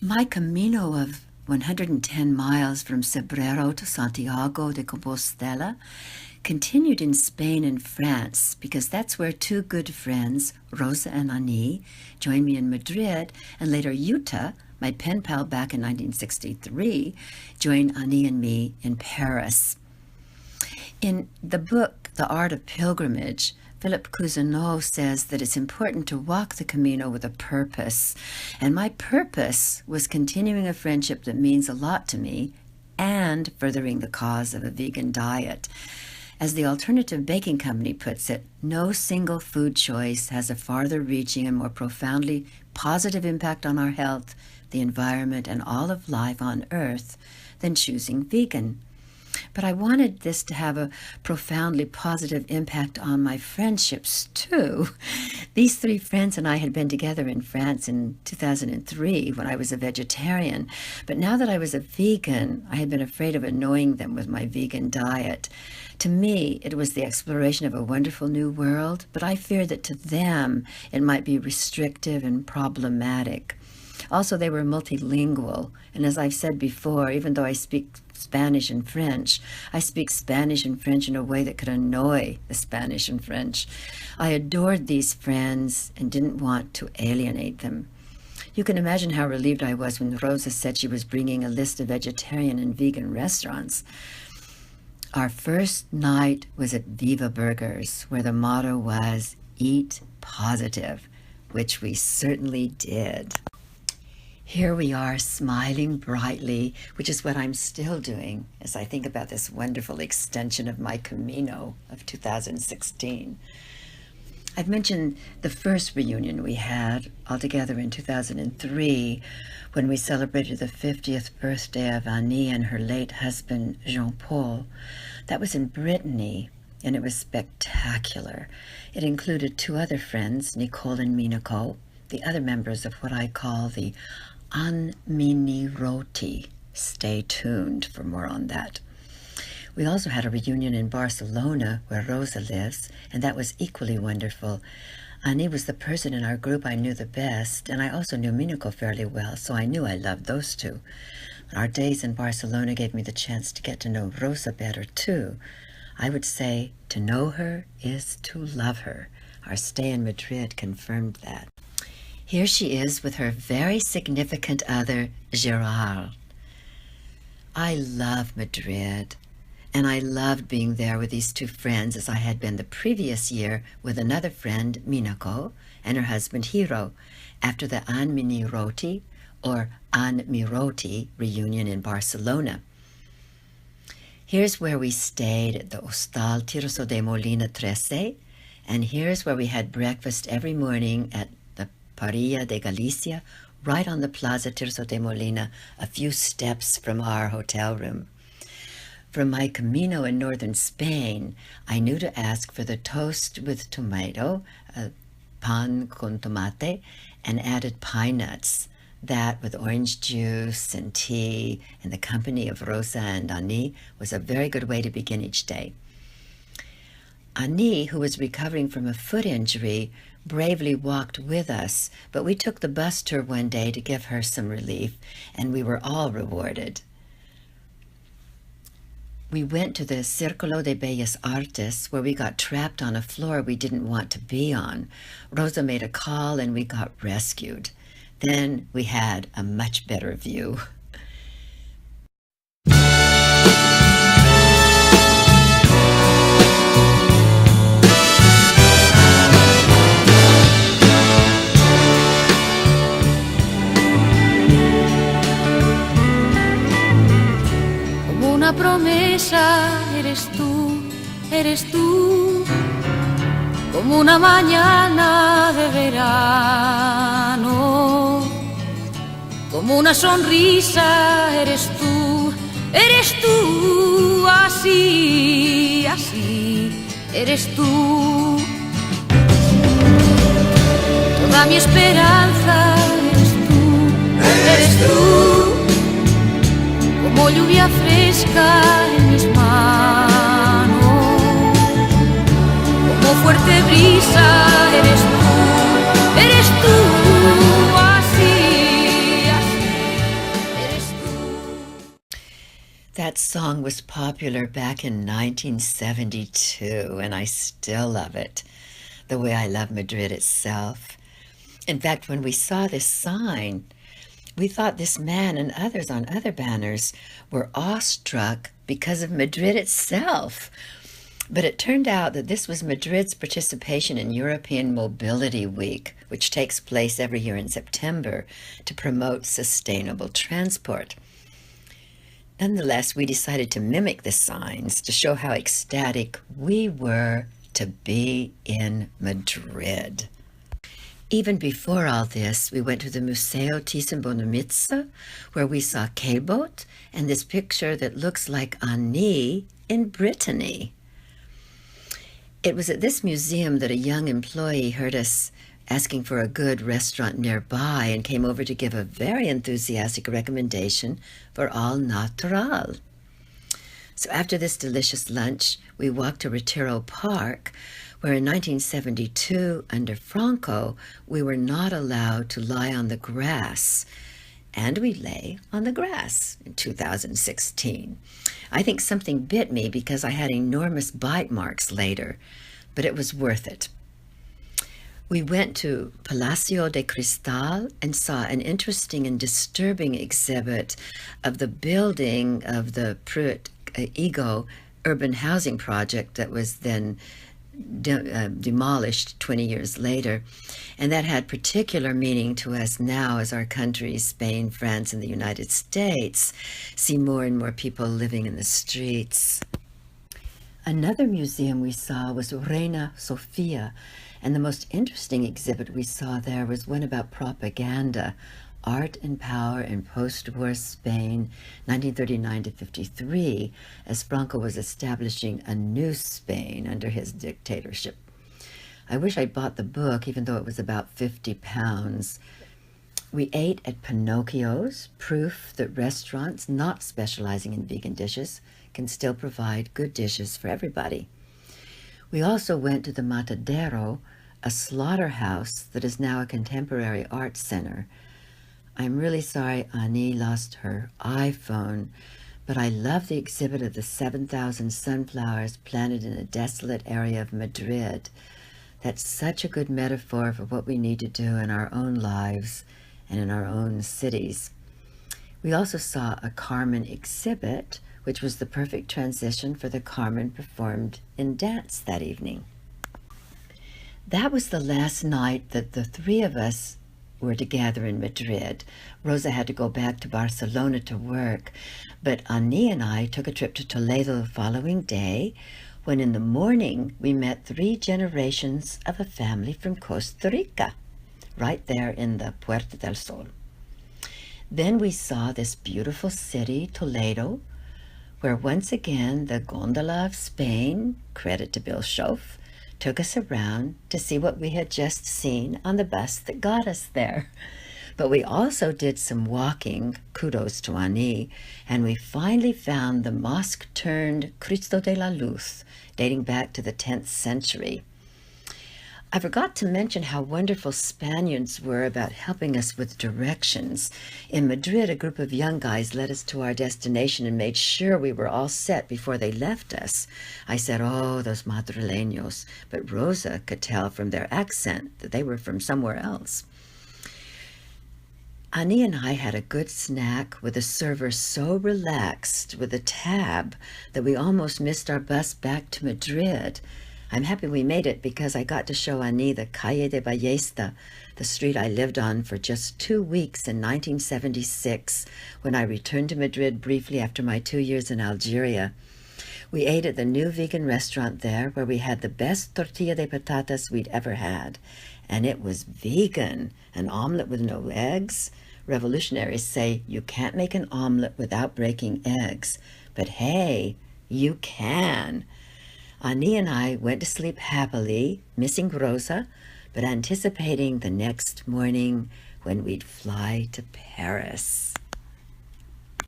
My Camino of 110 miles from Cebrero to Santiago de Compostela continued in Spain and France because that's where two good friends, Rosa and Annie, joined me in Madrid, and later Julieta, my pen pal back in 1963, joined Annie and me in Paris. In the book, The Art of Pilgrimage, Philip Cousineau says that it's important to walk the Camino with a purpose. And my purpose was continuing a friendship that means a lot to me and furthering the cause of a vegan diet. As the Alternative Baking Company puts it, no single food choice has a farther reaching and more profoundly positive impact on our health, the environment, and all of life on Earth than choosing vegan. But I wanted this to have a profoundly positive impact on my friendships, too. These three friends and I had been together in France in 2003 when I was a vegetarian. But now that I was a vegan, I had been afraid of annoying them with my vegan diet. To me, it was the exploration of a wonderful new world, but I feared that to them it might be restrictive and problematic. Also, they were multilingual, and as I've said before, even though I speak Spanish and French, I speak Spanish and French in a way that could annoy the Spanish and French. I adored these friends and didn't want to alienate them. You can imagine how relieved I was when Rosa said she was bringing a list of vegetarian and vegan restaurants. Our first night was at Viva Burgers, where the motto was, "Eat positive," which we certainly did. Here we are smiling brightly, which is what I'm still doing as I think about this wonderful extension of my Camino of 2016. I've mentioned the first reunion we had altogether in 2003 when we celebrated the 50th birthday of Annie and her late husband, Jean-Paul. That was in Brittany, and it was spectacular. It included two other friends, Nicole and Minako, the other members of what I call the Anminiroti. Stay tuned for more on that. We also had a reunion in Barcelona, where Rosa lives, and that was equally wonderful. Annie was the person in our group I knew the best, and I also knew Minako fairly well, so I knew I loved those two. Our days in Barcelona gave me the chance to get to know Rosa better, too. I would say to know her is to love her. Our stay in Madrid confirmed that. Here she is with her very significant other, Gerard. I love Madrid, and I loved being there with these two friends as I had been the previous year with another friend, Minako, and her husband, Hiro, after the Anminiroti or Anmiroti reunion in Barcelona. Here's where we stayed at the Hostal Tirso de Molina 13, and here's where we had breakfast every morning at Parilla de Galicia, right on the Plaza Tirso de Molina, a few steps from our hotel room. From my Camino in northern Spain, I knew to ask for the toast with tomato, pan con tomate, and added pine nuts. That, with orange juice and tea, in the company of Rosa and Annie, was a very good way to begin each day. Annie, who was recovering from a foot injury, bravely walked with us, but we took the bus tour one day to give her some relief, and we were all rewarded. We went to the Círculo de Bellas Artes, where we got trapped on a floor we didn't want to be on. Rosa made a call, and we got rescued. Then we had a much better view. Promesa eres tú, como una mañana de verano, como una sonrisa eres tú, así, eres tú, toda mi esperanza eres tú. Como lluvia fresca en mis manos, como fuerte brisa eres tú, así, That song was popular back in 1972, and I still love it, the way I love Madrid itself. In fact, when we saw this sign, we thought this man and others on other banners were awestruck because of Madrid itself. But it turned out that this was Madrid's participation in European Mobility Week, which takes place every year in September to promote sustainable transport. Nonetheless, we decided to mimic the signs to show how ecstatic we were to be in Madrid. Even before all this, we went to the Museo Thyssen-Bornemisza, where we saw K-Boat and this picture that looks like Annie in Brittany. It was at this museum that a young employee heard us asking for a good restaurant nearby and came over to give a very enthusiastic recommendation for All Natural. So after this delicious lunch, we walked to Retiro Park, where in 1972, under Franco, we were not allowed to lie on the grass. And we lay on the grass in 2016. I think something bit me because I had enormous bite marks later, but it was worth it. We went to Palacio de Cristal and saw an interesting and disturbing exhibit of the building of the Pruit-Ego urban housing project that was then demolished 20 years later. And that had particular meaning to us now as our countries, Spain, France, and the United States, see more and more people living in the streets. Another museum we saw was Reina Sofia, and the most interesting exhibit we saw there was one about propaganda, art and power in post-war Spain, 1939 to 53, as Franco was establishing a new Spain under his dictatorship. I wish I'd bought the book, even though it was about £50. We ate at Pinocchio's, proof that restaurants not specializing in vegan dishes can still provide good dishes for everybody. We also went to the Matadero, a slaughterhouse that is now a contemporary art center. I'm really sorry Annie lost her iPhone, but I love the exhibit of the 7,000 sunflowers planted in a desolate area of Madrid. That's such a good metaphor for what we need to do in our own lives and in our own cities. We also saw a Carmen exhibit, which was the perfect transition for the Carmen performed in dance that evening. That was the last night that the three of us were together in Madrid. Rosa had to go back to Barcelona to work, but Annie and I took a trip to Toledo the following day, when in the morning we met 3 generations of a family from Costa Rica, right there in the Puerta del Sol. Then we saw this beautiful city, Toledo, where once again the gondola of Spain, credit to Bill Schoaf, took us around to see what we had just seen on the bus that got us there. But we also did some walking, kudos to Annie, and we finally found the mosque-turned Cristo de la Luz, dating back to the 10th century. I forgot to mention how wonderful Spaniards were about helping us with directions. In Madrid, a group of young guys led us to our destination and made sure we were all set before they left us. I said, oh, those madrileños, but Rosa could tell from their accent that they were from somewhere else. Annie and I had a good snack with a server so relaxed with a tab that we almost missed our bus back to Madrid. I'm happy we made it because I got to show Annie the Calle de Ballesta, the street I lived on for just 2 weeks in 1976 when I returned to Madrid briefly after my 2 years in Algeria. We ate at the new vegan restaurant there where we had the best tortilla de patatas we'd ever had. And it was vegan, an omelet with no eggs. Revolutionaries say you can't make an omelet without breaking eggs. But hey, you can. Annie and I went to sleep happily, missing Rosa, but anticipating the next morning when we'd fly to Paris.